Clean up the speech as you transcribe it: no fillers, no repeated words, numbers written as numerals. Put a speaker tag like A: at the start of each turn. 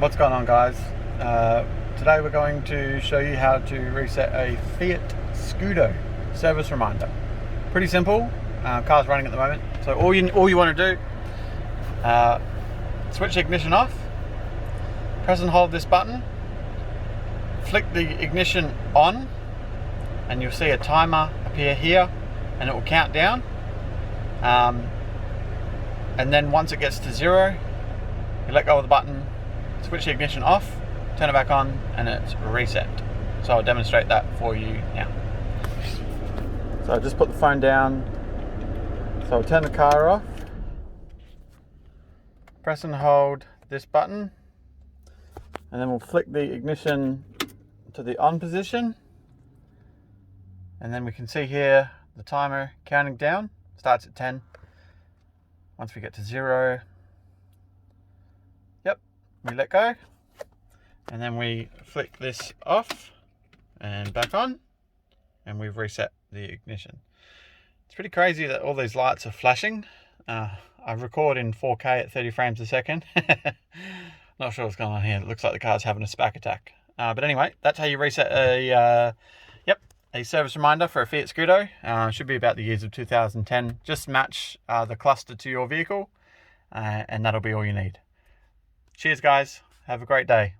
A: What's going on, guys? Today we're going to show you how to reset a Fiat Scudo service reminder. Pretty simple. Car's running at the moment, so all you want to do, switch the ignition off, press and hold this button, flick the ignition on, and you'll see a timer appear here, and it will count down. And then once it gets to 0, you let go of the button, switch the ignition off, turn it back on, and it's reset. So I'll demonstrate that for you now. So I'll just put the phone down. So I'll turn the car off, press and hold this button, and then we'll flick the ignition to the on position. And then we can see here the timer counting down, starts at 10. Once we get to 0, we let go, and then we flick this off and back on, and we've reset the ignition. It's pretty crazy that all these lights are flashing. I record in 4K at 30 frames a second. Not sure what's going on here. It looks like the car's having a SPAC attack. But anyway, that's how you reset a service reminder for a Fiat Scudo. Should be about the years of 2010. Just match the cluster to your vehicle, and that'll be all you need. Cheers, guys. Have a great day.